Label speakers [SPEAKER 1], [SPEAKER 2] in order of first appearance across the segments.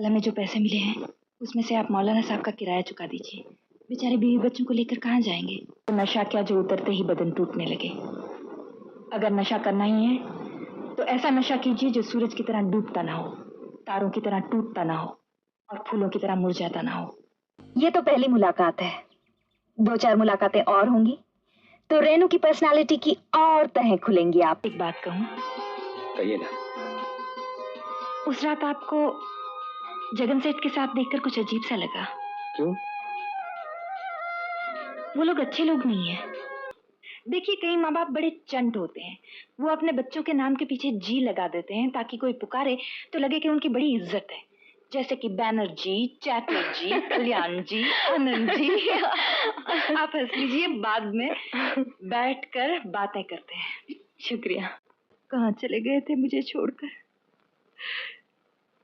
[SPEAKER 1] कल हमें जो पैसे मिले हैं उसमें से आप मौलाना साहब का किराया चुका दीजिए। बेचारे बीवी बच्चों को लेकर कहाँ जाएंगे? तो नशा क्या जो उतरते ही बदन टूटने लगे। अगर नशा करना ही है तो ऐसा नशा कीजिए जो सूरज की तरह डूबता ना हो, तारों की तरह टूटता ना हो और फूलों की तरह मुरझाता ना हो।
[SPEAKER 2] ये तो पहली मुलाकात है, 2-4 मुलाकातें और होंगी तो रेनू की पर्सनालिटी की और तहें खुलेंगी। आप
[SPEAKER 1] एक बात कहूँ?
[SPEAKER 3] कहिए ना।
[SPEAKER 1] उस रात आपको जगन सेठ के साथ देखकर कुछ अजीब सा लगा।
[SPEAKER 3] क्यों?
[SPEAKER 1] वो लोग अच्छे लोग नहीं है। देखिए, कई माँ बाप बड़े चंट होते हैं। वो अपने बच्चों के नाम के पीछे जी लगा देते हैं ताकि कोई पुकारे तो लगे कि उनकी बड़ी इज्जत है, जैसे कि बैनर्जी, चैटर्जी, कल्याण जी, आनंद जी। आप हंस लीजिए, बाद में बैठकर बातें करते हैं। शुक्रिया। कहाँ चले गए थे मुझे छोड़कर?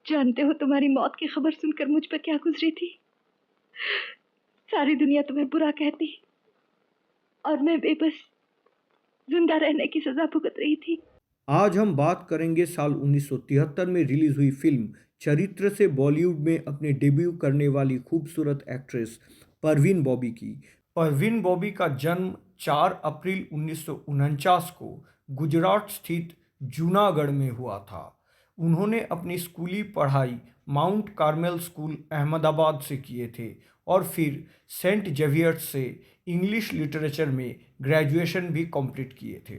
[SPEAKER 1] जानते हो तुम्हारी मौत की खबर सुनकर मुझ पर क्या गुजरी थी? सारी दुनिया तुम्हें बुरा कहती और मैं बेबस जिंदा रहने की सजा भुगत रही थी।
[SPEAKER 4] आज हम बात करेंगे साल 1973 में रिलीज हुई फिल्म चरित्र से बॉलीवुड में अपने डेब्यू करने वाली खूबसूरत एक्ट्रेस परवीन बॉबी की। परवीन बॉबी का जन्म 4 अप्रैल 1949 को गुजरात स्थित जूनागढ़ में हुआ था। उन्होंने अपनी स्कूली पढ़ाई माउंट कार्मेल स्कूल अहमदाबाद से किए थे और फिर सेंट जेवियर्स से इंग्लिश लिटरेचर में ग्रेजुएशन भी कंप्लीट किए थे।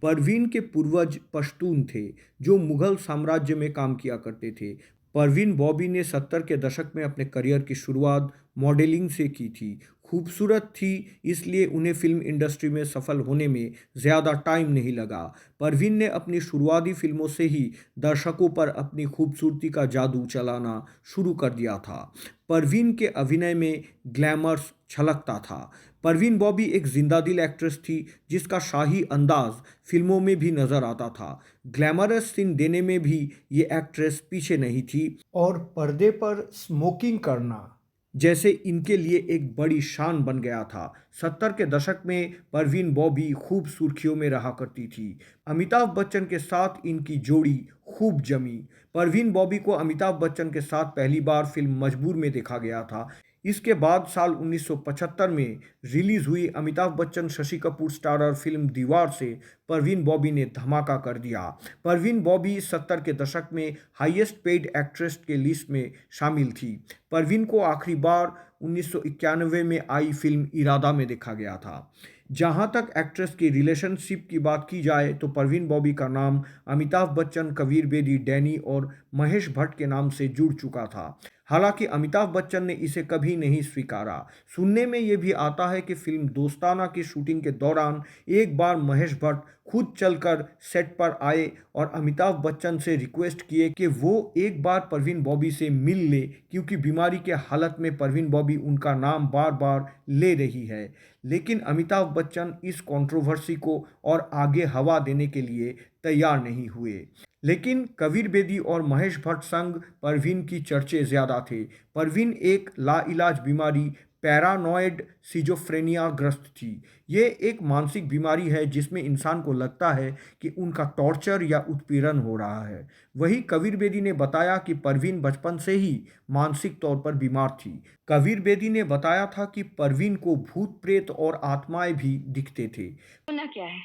[SPEAKER 4] परवीन के पूर्वज पश्तून थे जो मुगल साम्राज्य में काम किया करते थे। परवीन बॉबी ने 70 के दशक में अपने करियर की शुरुआत मॉडलिंग से की थी। खूबसूरत थी इसलिए उन्हें फिल्म इंडस्ट्री में सफल होने में ज़्यादा टाइम नहीं लगा। परवीन ने अपनी शुरुआती फिल्मों से ही दर्शकों पर अपनी खूबसूरती का जादू चलाना शुरू कर दिया था। परवीन के अभिनय में ग्लैमर्स छलकता था। परवीन बॉबी एक जिंदादिल एक्ट्रेस थी जिसका शाही अंदाज फिल्मों में भी नजर आता था। ग्लैमरस सीन देने में भी ये एक्ट्रेस पीछे नहीं थी और पर्दे पर स्मोकिंग करना जैसे इनके लिए एक बड़ी शान बन गया था। 70 के दशक में परवीन बॉबी खूब सुर्खियों में रहा करती थी। अमिताभ बच्चन के साथ इनकी जोड़ी खूब जमी। परवीन बॉबी को अमिताभ बच्चन के साथ पहली बार फिल्म मजबूर में देखा गया था। इसके बाद साल 1975 में रिलीज हुई अमिताभ बच्चन शशि कपूर स्टारर फिल्म दीवार से परवीन बॉबी ने धमाका कर दिया। परवीन बॉबी 70 के दशक में हाईएस्ट पेड एक्ट्रेस के लिस्ट में शामिल थी। परवीन को आखिरी बार 1991 में आई फिल्म इरादा में देखा गया था। जहां तक एक्ट्रेस की रिलेशनशिप की बात की जाए तो परवीन बॉबी का नाम अमिताभ बच्चन, कबीर बेदी, डैनी और महेश भट्ट के नाम से जुड़ चुका था। हालांकि अमिताभ बच्चन ने इसे कभी नहीं स्वीकारा। सुनने में ये भी आता है कि फिल्म दोस्ताना की शूटिंग के दौरान एक बार महेश भट्ट खुद चलकर सेट पर आए और अमिताभ बच्चन से रिक्वेस्ट किए कि वो एक बार परवीन बॉबी से मिल ले क्योंकि बीमारी के हालत में परवीन बॉबी उनका नाम बार बार ले रही है। लेकिन अमिताभ बच्चन इस कंट्रोवर्सी को और आगे हवा देने के लिए तैयार नहीं हुए। लेकिन कबीर बेदी और महेश भट्ट संग परवीन की चर्चे ज़्यादा थे। परवीन एक लाइलाज बीमारी पैरानॉइड सिजोफ्रेनिया ग्रस्त थी। ये एक मानसिक बीमारी है जिसमें इंसान को लगता है कि उनका टॉर्चर या उत्पीड़न हो रहा है। वही कबीर बेदी ने बताया कि परवीन बचपन से ही मानसिक तौर पर बीमार थी। कबीर बेदी ने बताया था कि परवीन को भूत प्रेत और आत्माएं भी दिखते थे।
[SPEAKER 1] होना क्या है,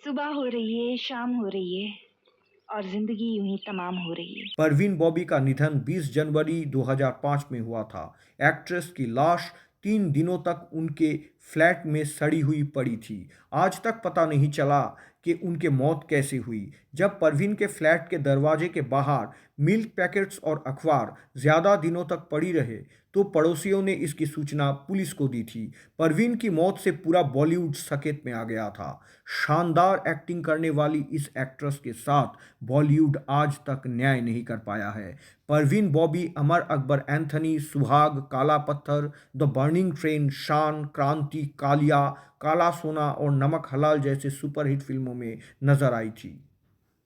[SPEAKER 1] सुबह हो रही है, शाम हो रही है और जिंदगी यूं ही तमाम हो रही है।
[SPEAKER 4] परवीन बॉबी का निधन 20 जनवरी 2005 में हुआ था। एक्ट्रेस की लाश 3 दिनों तक उनके फ्लैट में सड़ी हुई पड़ी थी। आज तक पता नहीं चला कि उनके मौत कैसे हुई। जब परवीन के फ्लैट के दरवाजे के बाहर मिल्क पैकेट्स और अखबार ज़्यादा दिनों तक पड़ी रहे तो पड़ोसियों ने इसकी सूचना पुलिस को दी थी। परवीन की मौत से पूरा बॉलीवुड सकेत में आ गया था। शानदार एक्टिंग करने वाली इस एक्ट्रेस के साथ बॉलीवुड आज तक न्याय नहीं कर पाया है। परवीन बॉबी अमर अकबर एंथनी, सुहाग, काला पत्थर, द बर्निंग ट्रेन, शान, क्रांति, कालिया, काला सोना और नमक हलाल जैसे सुपरहिट फिल्मों में नजर आई थी।